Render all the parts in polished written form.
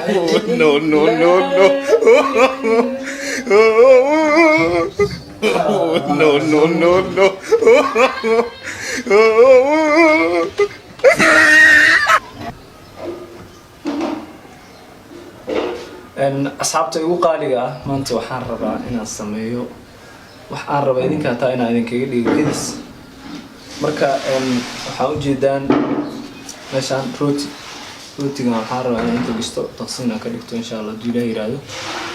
No, no, no, no. No, no, no, no. asxaabta ugu qaaliga ah maanta waxaan rabaa inaan sameeyo waxaan rabaa idinka taa inaan idinkaga dhigo gedis marka waxaan u jeedaan meeshaan rootiga waxaan rabaa inaan inta gisto taqsiin aan ka dhigto insha Allah haddii Ilaahay yiraahdo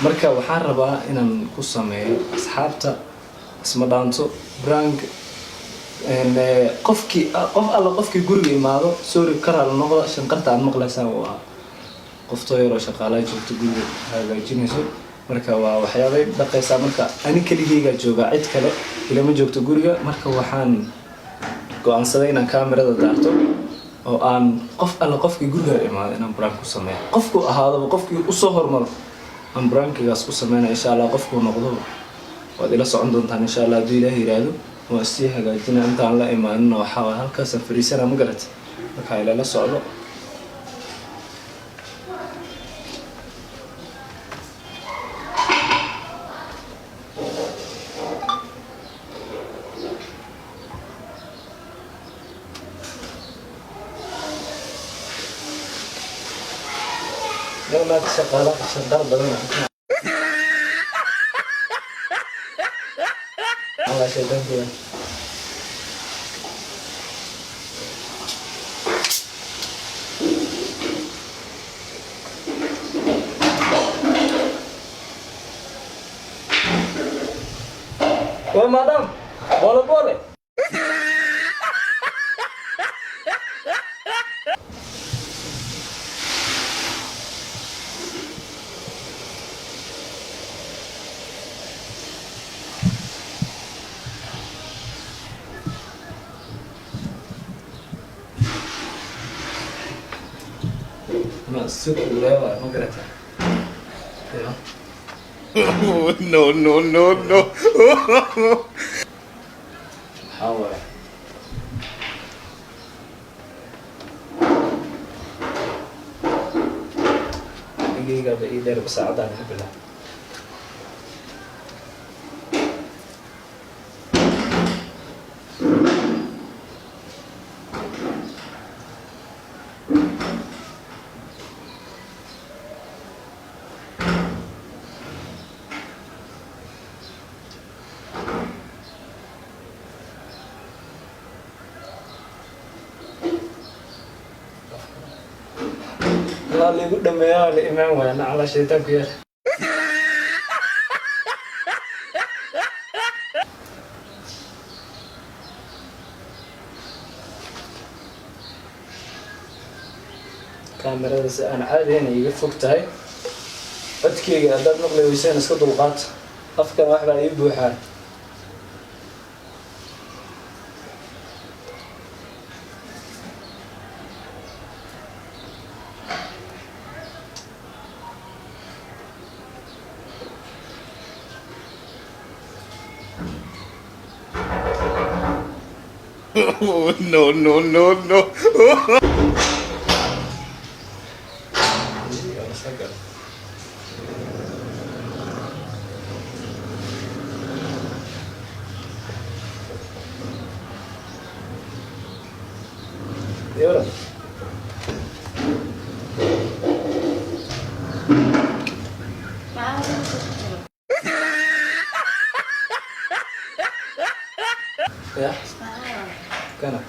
marka waxaan rabaa inaan ku sameeyo asxaabta isma dhaanto brand qof alla qofkii guriga imaado sorry karal noqdo shanqarta aad maqlaysaa waa qofto yar oo shaqaalaha joogto guriga hagaajinayso marka waa waxyaabay dhaqaysaa marka ani kaligeyga jooga cid kale ilama joogto guriga marka waxaan go'aansaday inaan kaamirada daarto oo aan qof alla qofkii guriga imaado inaan brand ku sameeyo qofku ahaadaba qofkii u soo hormaro aan brandkigaas ku sameeyo insha Allah qofku noqdo waad ila socon doontaan insha Allah haddii Ilaahay yiraahdo waa si hagaajina intaan la imaanno waxa halkaas fariisana ma garat marka ila la socdo يلا شغالة شغال بدنا الله شدهم كذا ومدام boleh masuk lewat magerata ya No, no, no, no. hawa دقيقة بإيدي ربع ساعة دعني بالله اللي قدام يا الإمام وأنا على شيطان كير كاميرا أنا عادي هنا يقفك تاي أتكي أداد نقلي ويسين اسكت القات أفكر واحد يبدو حال No, no, no, no. ¿Y ahora? Ya? Kana?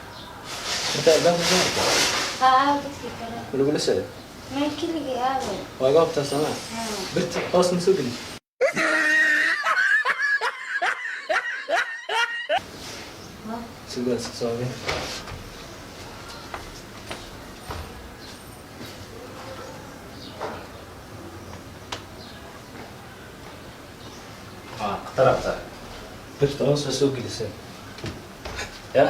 Kita dah betul. Belum boleh saya. Mungkin lagi ada. Wah, kau tak sama. Berarti harus masuk ini. Sudah sesuai. Terasa. Terus masuk ini saya. Ya?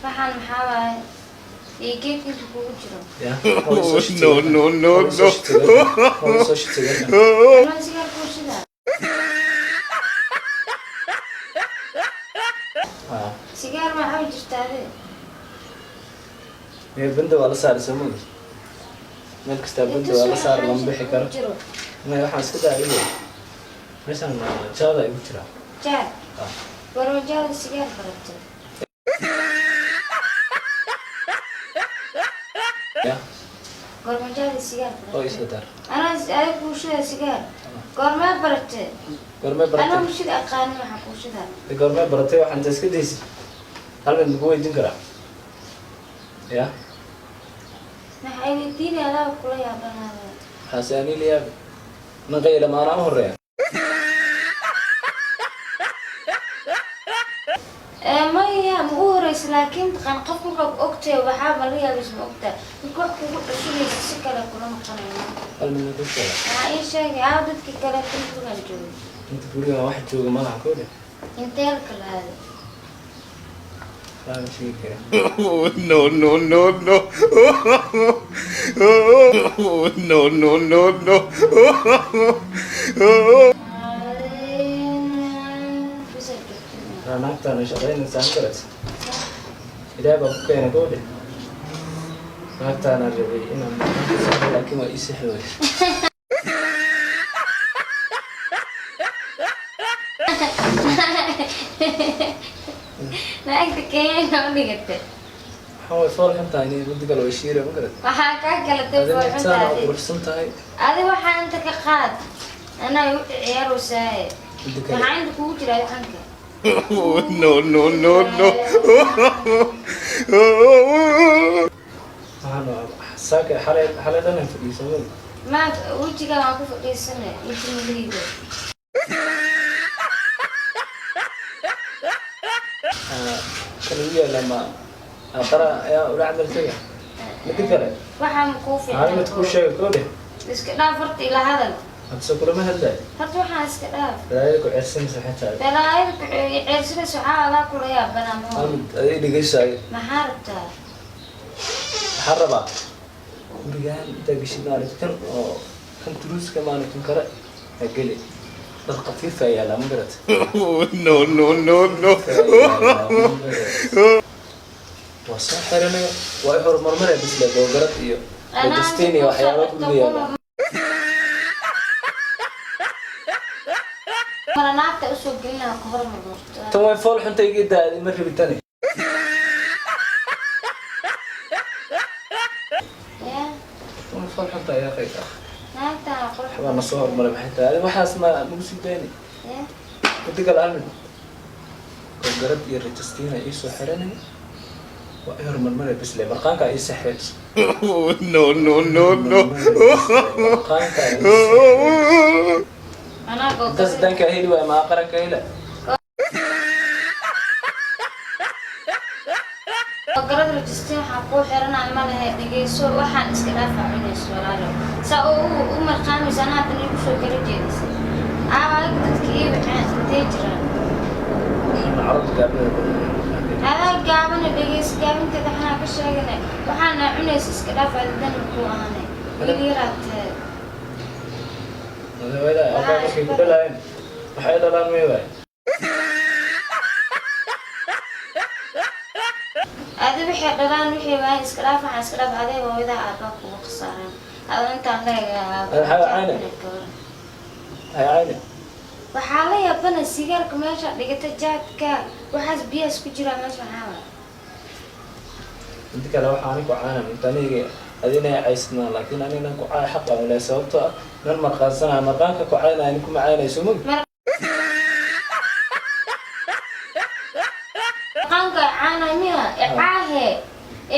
Waxaan maxaa waaye geedkiisu kugu jiro Ya. No, no, no, no. anaa sigaar kuu shidaa sigaar ma cabi jirta ade Ya benda wala saar sama. meel kasta banta waa la saar lama bixi karo ma waxaan iska daacay meeshan jaada igu jira jaad warwajaada sigaar baratay ya warwajaada sigaar baratay oo isla dar أنا كوشة سجار قرمة برتة goormee baratay أنا مش ذا قانون حكوشة goormee baratay waxaan iska daysi hal mid ugu weydiin karaa ya نحن الدين هذا كله يا بنا حساني لي من غير ما أنا هريا ما هي مغورس لكن كان قفك أكتة وحاب ليها بس أكتة نكون كل شيء سكر كلنا مقنعين hal mid ugu sheega أي شيء عادة كلا كل الجو inta guriga waxaa jooga magaca koode أنت يلك هذا faham sheegi kara No, no, no, no. No, no, no, no. naagtaana shaqaynaysaa garat ilaah baa ku keena koode naagtaana rabay inaan laakiin waa ii sixi weyse ناقد كيان ما قلت waxaa way fool xun tahay inay muddo kale way shiira ma garat waxaa kaa kala adina tagoo intaana xuntaadi quruxsan tahay adi waxaa inta ka qaad anaa u ciyaarosaaye muddo kale maxaa inta kugu jira xanka No, no, no, no. waxaan saaka xalay dhanan fadhiisamay ma wejiga waan ku fadhiisane wejiga kan ugu yaala ma aqara ayaa ula camaltaya muddo kale waxaa kuu maxaa mid kuu sheega koode iska dhaaf horta ila hadal hadse kulama hadlay horta waxaa iska dhaaf balaayada ku ceersanaysa xitaa balaayada ceersanaysa waxaa alaa kula yaabanaa hal moo mid aday dhegeysayo maxaa rabtaa waxaan rabaa gurigaan intaa geshid maalinta kan oo kan turuuska maalinkan kale ha geli dad khafiifa yaala ma garat No, no, no, no. waa soo xiranaya waa i horumarmaraya bisle googarad iyo rajistain iyo waxyaaba ku yaala mara naagta usoo gelinaha ka hormarmarto tan way fool xunta iga daadi ma rabitani ya tan way fool xunta ayaa qayb ah naagtaa qurux waxbaa na soo horumaray maxay tahay waxaas ma nagu sii dayni ya muddo kale almin googarad iyo rajistain ii soo xiranaya waa i horumarmaraya bisle marqaankaa ii saxeed No, no, no, no. marqaankaa ii saxeed anaa intaas danka heli waay ma aqaranka hela garad rajistiin waxaa kuu xiranaa ma lahe dhegeyso waxaan iska dhaafaa cunayso walaalo saa u marqaamaysa anaa hadda igu soo kala jeedisay aabaga dadka ii waceen intee jiraan carabta gaabada adaa gaabana dhegeyso gaabinteeda waxaa ka sheegana waxaana cunaysa iska dhaaf adidan kuu ahanay wiil yaraatee madaxweyne halkaa markay ku dhalaayeen waxay dhalaan may waay adi wixii dhalaan wixii waay iska dhaaf waxaa iska dhaaf adee hooyadaa aabaa kugu khasaareen ada intaan hay cayne waxaa la yaabana sigaarka meesha dhigata jaadka waxaas biyaas ku jiraa meesha maxaa waay inta kale waxaa ani ku caana inta aniga adinay caysnaa laakiin aninan ku caay xaq aan leeyahay sababtoo ah nan marqaansanaa marqaanka ku caynaya ani kuma caynayso mug marqaanka caana miya icaahe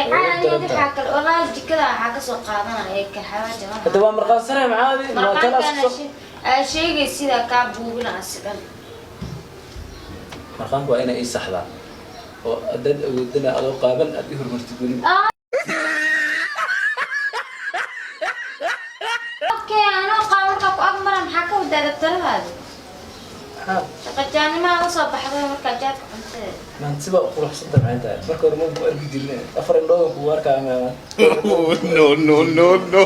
icaani waxaa kale olaa jikada waxaa kasoo qaadanaya ka xawaaja hadda waa marqaansanaya maxaadi marqaankaana sheegay sidaa kaa buubina asi dhan marqaanku waa inay ii saxdaa oo dad awoodana adoo qaaban aad i horumartid weli okay anoo qaabanka ku agmara maxaa ka wadaada taladaadi shaqajaanimaa la soo baxday markaa jaadka cuntada maantiba quruxsanta maxay tahay marka hore ma ku arki jirne afar indhooda kugu arkaa maaman No, no, no, no.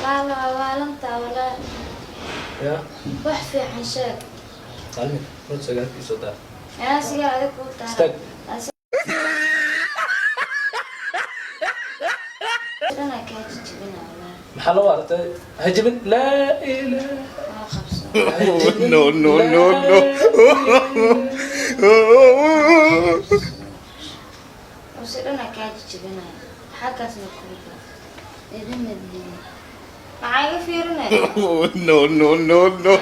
walaalo awaalantaa walaa ya wax fiican sheeg almin rod sagaalkiisoo daa anaa sigaar adig kuu taara Stag. سيدنا كاج جبنا ولا محل وارد هجبن لا إله ما خبص No, no, no, no. وسيدنا كاج جبنا حكت نكوبا إذن ندين معايا فيرنا No, no, no, no.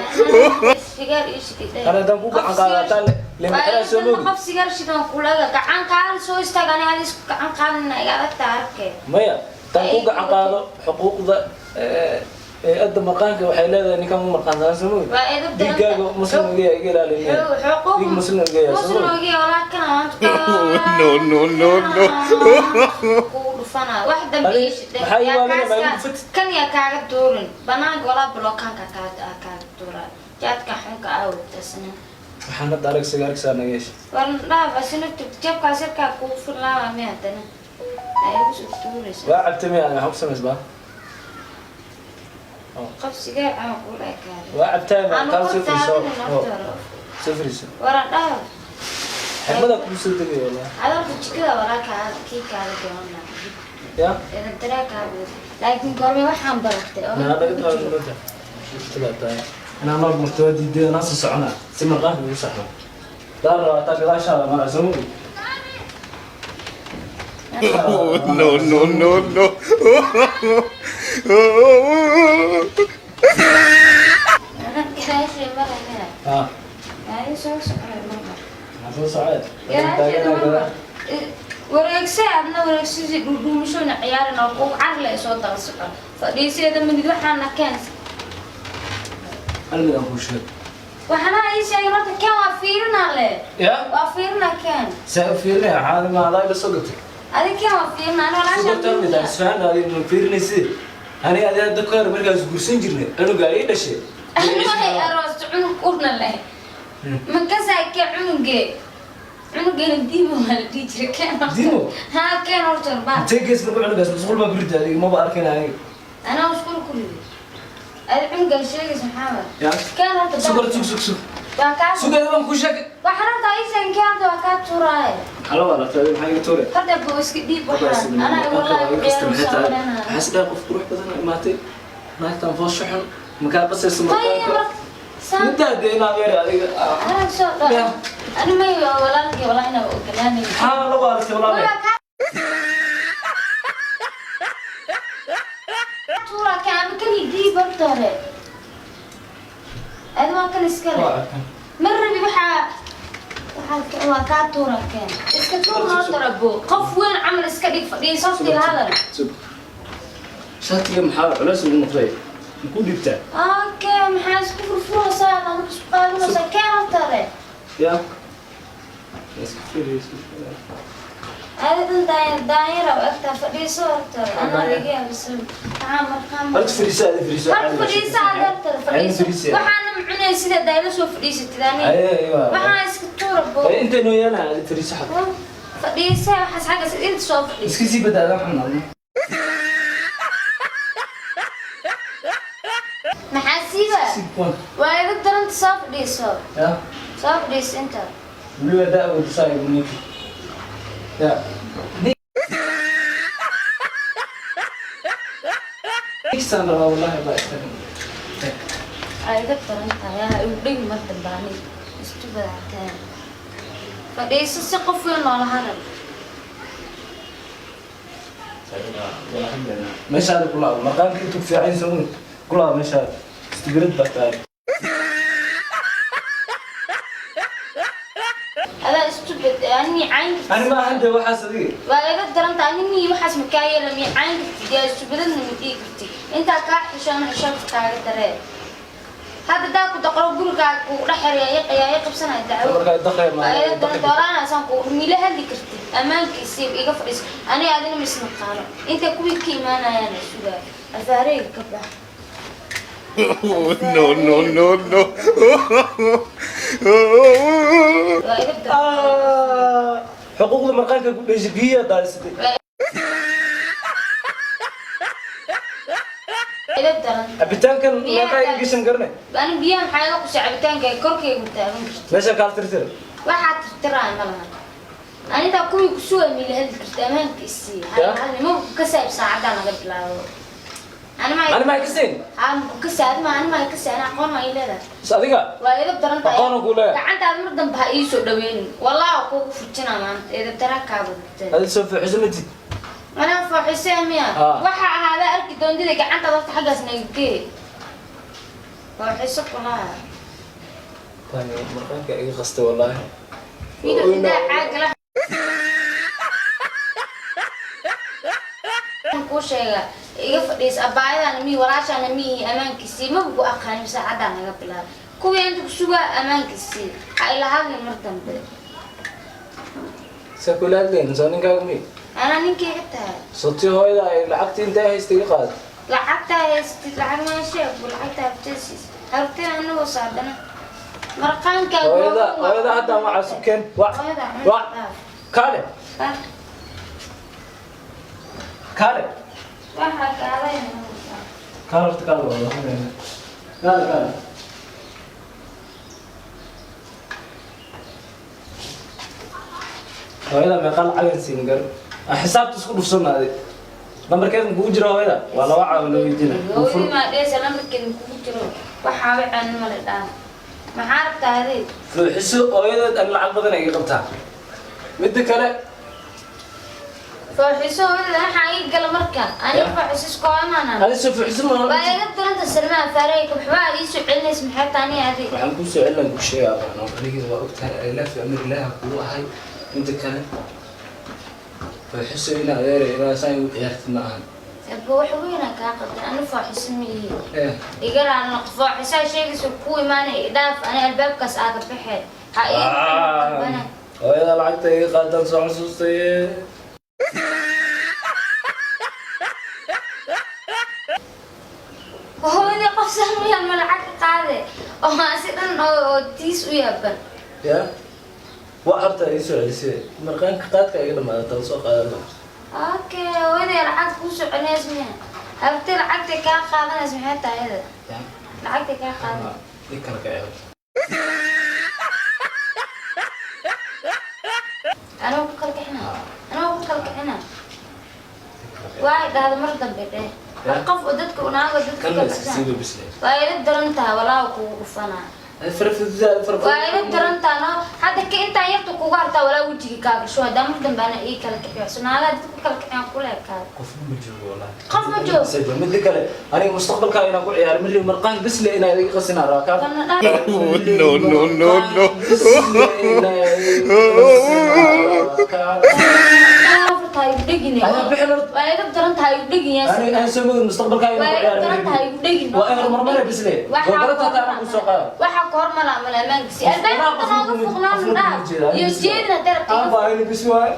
سيجار إيش كده أنا دموع عن قالتان لما أنا سلوك قف سيجار شدنا كلها كعن قال سو استغنى على كعن قال نيجا تعرفك مايا دموع عن قال حقوق ذا قد مقامك وحيلة إني كم مقام أنا سلوك ديجا مسلم جاي يجي لا لين حقوق ديج مسلم جاي مسلم جاي ولكن أنت No, no, no, no. فنا واحدة بيش كان يا كعب دورن بنان ولا بلوكان كعب دورن جات كحنك أو تسنى محمد دارك سيجارك سار نجيش والله بس إنه تجيب كاسر كوفر لا ما عندنا أيوة سطوري وعبت مي أنا حب سمس با قف سيجار أنا أقول لك هذا وعبت مي كان صفر سو صفر سو ورا ده حمد أكون سلطة والله هذا بتشكله ولا كي كذا كمان يا إذا ترى كابوس لكن قرمي وحام بركته أنا هذا كده هذا كده أنا نور مستوى دي ناس الصعنا سمع غاف بيصحنا دار تاكل عشاء ما أسموه No, no, no, no. أنا كذا شيء مرة هنا يعني شو سؤال مرة عفوا سعاد wareegse adna wareegsi dhuumishoona ciyaarana oo carle soo dal socon fadhiiseeda mid waxaana keen أنا أقول شيء waxaana ay sheegay marka keen waa fiirina le يا waa fiirina keen سافرني عاد ما لا بسقط adi keen waa fiirina ana wala سقط من ذا سفان هذه من فيرني سي أنا هذا الدكتور مركز قرصين جرني أنا قاعد أشيء ay aroos cunug urna leh man ka saakay cunugge cunuggeena diimo wala dhijir keen ديمو ha keen horta baa تيجي اسمه بعد بس مسؤول ما بريد هذه ما بأركن هذه ana uskul kulli ay cunugga sheegay maxamed يا keen horta سكر سك waa ka سك هذا ما كوشك waxaana ay sheegay keen waa ka turay على ولا ترى حاجة توري هذا بوسك ديب waxaan ana wallahi beero حاسس قف روح بدنا ماتي ما تنفوش شحن مكان بس اسمه انت دينا غير هذه انا شو انا ما ولا لك ولا انا كلامي حال الله بارك والله تورا كان كان يجيب اكثر انا ما كان اسكره مره بيوحى waa kaa tuura keen iska tuur noo darabo qof weyn camal iska dhig fadhiyo safti hadal شاتي محاور علاش المطري نكون دبتا اوكي maxaa isku furfuraysaa ama isku qaadanaysaa keen tare يا هذا دايرة وقتها فريسة أكتر أنا لقيها بس تعامل كامل هل فريسة هذه فريسة هل فريسة أكتر فريسة وحنا معنا سيدا دايرة شو فريسة تداني أيوة وحنا إسكتورة بو أنت نويانا هذه فريسة حق فريسة وحس حاجة أنت شو فريسة اسكسي بدأ لا حنا محاسيبة وإذا قدر أنت صاف فريسة يا صاف فريسة أنت بلو داء وتصايب منيكي يا إكسان رها والله ما أستخدم إذا قدر أنت يا يبدي مرتب باني استبدع كان فريسة سقف وين ولا هرب مش هذا كله مقام كنتم في عين سمون كلها مش هذا استقرد بتاعي هذا استبد يعني عين أنا ما عندي واحد صغير وإذا درنت عني وحس مكاية لم يعين كتير استبدلنا مديك كتير أنت كاح عشان عشان كتير ترى هذا ده كنت أقرأ برجع ورحر يا قبسنا الدعوة برجع دخل ما وإذا درنت ورانا سانكو ميله هذي كرتي أمان كيسيب إيجا فريس أنا أدينا مسنا قارن أنت كوي كيمانا يعني شو ده الفارق كبح No, no, no, no. حقوق المقام كقول إيجابية دارستي إذا درنت أبيتان كان مقام يجيسن قرنه أنا بيام حياة قصة عبتان كي كركي متابعين ليش قال ترتر واحد ترى أنا لها أنا دا كوي كسوة من هذا الكرتمان كيسي هاي مو كسب ساعة أنا قبل أنا ما يكسين كساد ما أنا ما يكسي أنا أقول ما إلا صديقة وإذا بدرنت أقول أقوله قعدت أمر دم بهايسو دويني والله أقول فتنا ما إذا ترى كابد هذا سوف حزمتي أنا فحسين ميا وحى هذا أركي دون دي قعدت أضغط حاجة سنيجي فحسك ولا طيب مرقاك إيه قصته والله في ده عاقلة كوشة يفرس أبايا أنا مي وراش أنا مي أمان كسي ما بقول أخاني مساعدة أنا قبل كوي أنت كسوة أمان كسي إلى هذا المرتب سأقول لك إنسان كامي أنا نيجي حتى صوتي هو إذا لعبت أنت هيستيقظ لعبتها لعب ما شاف ولعبتها بتسيس عرفتها أنه وصادنا مرقان كان وإذا هذا مع سكين كاري كاري واحد كاري كاري تكالو والله كاري وإذا ما قال عين سينجر حساب تسكت في سنة هذه نمبر كيف نقول وإذا ولا وعى ولا يجينا وإذا ما ليس نمبر كيف نقول وحاول عن ملدان ما عارف هذه لو حسوا وإذا أن العقبة ذي يقبتها مدك لا فحسوا إذا حقيقة قال مركان أنا فحسس قائم أنا هذا شوف حسوا ما وإذا قلت أنت سلمان فريق بحوالي يسوع علنا اسم حتى ثانية هذه waxaan ku soo celin ku sheegay أنا أريد waa ogtahay ilaah fi amir ilaah ku ahay inta kale فحسوا إلى غير إلى ساين عيارت معهم أبغى حوينا كاقد أنا فحس مني إيه يقرأ أنا فحس شيء سكوي ماني داف أنا الباب كاس آخر بحر حقيقة وإذا لعبت قادم صار سوستي وهو إذا قصر ويا الملعب قاعدة وما أصير تيس ويابن يا وعرفت يسوع لسه مرقان قطعت كأي لما توصل قادم أوكي وإذا لعبت كوسو على اسمها أبتل لعبت كان قاعدة اسمها تايدا لعبت كان قاعدة ذكر كأي أنا بكرك إحنا واحد هذا مرة بيته القف ودتك وناقة ودتك كان سيبه بسلي وإذا درنتها ولا وقفنا وإذا درنتها أنا حتى كأنت يرتو كوارتا ولا وجهي كابل شو هذا مرة بنا إيه كلك يحسن على دتك كلك يعني كلها كاب قف مجهول والله قف مجهول سيبه مدك أنا مستقبل كائن أقول عيار مري مرقان بسلي أنا يقصنا راكب no no no no أنا بحلر وإذا درنتها يبدقني يا سيدي أنا سوي المستقبل كائن وإذا درنتها يبدقني وأنا مرمرة بسلي وقرأتها تعرف السوق waxa koor mala maangsi albaabka nooga fuqnaan daa iyo jeedna darabta أبا أنا بسوي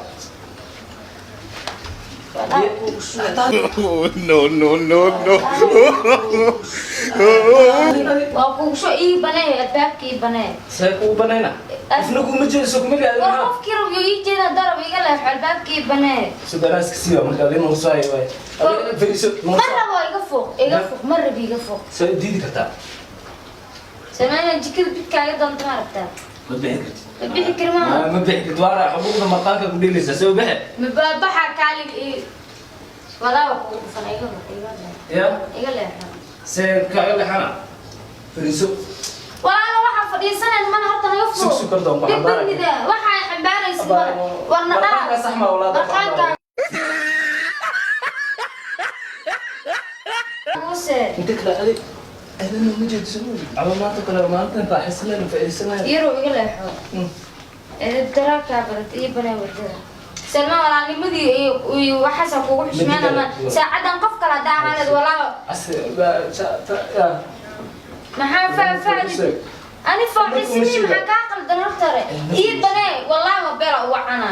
no no no no waa ku soo ii banay albaabkii banay سيكون بنينا إفنكم مجلس سكون ملي waa qofkii rabo ii jeedna darab iga leef albaabkii banay سدراس كسيرة من قبل ما وصاي واي فليس marrabo iga fuq marrabo iga fuq سديدي كتا سمعنا جكل بيتكاga doonta ma rabtaa ما بحكت ma bixi karmaa ما بحكت وارا حبوبنا مقاك بدي لسه سوي بحث baxa kaalig ii walaa ku dhufan يا iga leef سيكايل حنا فليسو walaalo waxa fadhiisanay man horta naga fuq سكسو كردون بحبارك bidnida waxa xambaaraysa warna مرقانك صح ما ولا marqaanka انت كلا هذه أنا مجد سوي على ما تقول ما أنت أحس لنا في السنة يرو iga leexo darabka barat ii banay wadada سلمان ولا نمدي وحسن kugu xishmeena ma saacadan qof kala daamalad walaa maxaa faafaaday ani faaxisni maxaa ka qaldan hortare ii banay walaa ma bela wacana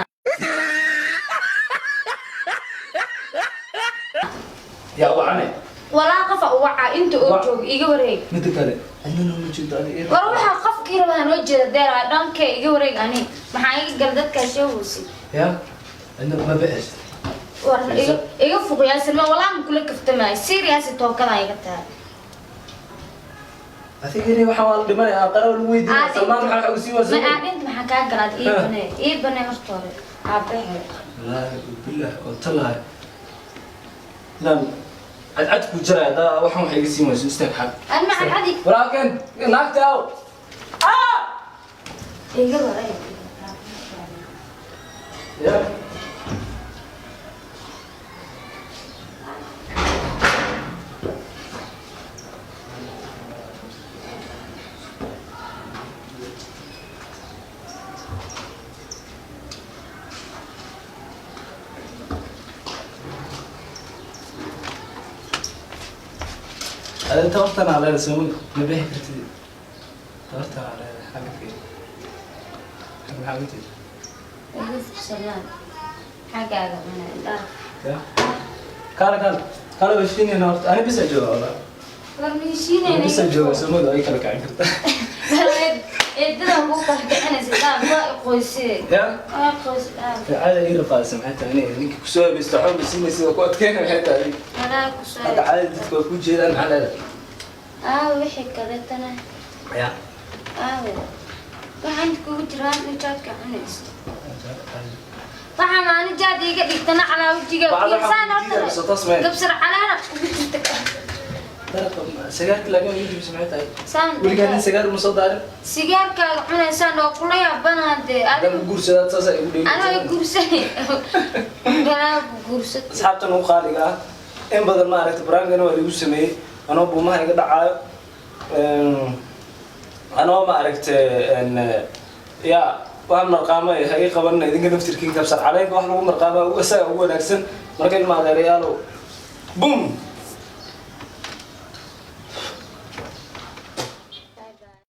يا وعنا walaa qafa waca inta oo joog iga wareeg متى كله أنا مجد أنا war waxa qofkii rabaa noo jeeda deera dhankay iga wareeg ani maxaa iga gal dadka sheewusi يا أنا ما بقاش war iga fuq yaa Salmaan walaa ma kula kaftamay serious tookada iga tahay أثيري وحوال دماني أقرأ الويد سلمان حق وسيوة ما أبنت ما حكى قرأت إيه بني مستوري أبيه لا بالله قلت لها لا عدك وجرى هذا وحوم حق وسيوة استك حق أنا مع عادي ولكن ناكت أو إيه قبل يا هذا توقتنا على السوق نبيه كرتي توقتنا على حاجة كذا حاجة كذا إيه سلام حاجة من كان بشتيني أنا بس أجوا والله ورميشيني أنا بس أجوا سمود أي كلا كعين كرتا إدنا بوقت كأنا سلام ما قوسي يا قوس هذا إيه رفع سمعتها أنا إنك كسوة بيستحون بس إني سوى قوت كنا حتى أنا هذا كسر عادي تكون جيدا على وحي كلتنا يا waxaan kugu jiraa nijaadka cunaysa waxa maani jaadiga dhigtana calaa wajiga kiisaan horta kabsar calaana kugu jirta سيجارك لقى يجي سمعتها saan ولي كان سيجار مصدر sigaarkaaga cunaysaan oo kula yaabana de هذا الجورس هذا صار يقول ana gursay galaa gursad أصحابنا وخالقة إن بدل ما عرفت برانجنا ولا يسمي أنا أبو ما هيقدر عاي أنا ما عرفت إن يا وهم القامة هي قبلنا إذا كنا نفتكر كيف صار عليك وإحنا هم القامة وأسا هو نفسن مركز مع الريال بوم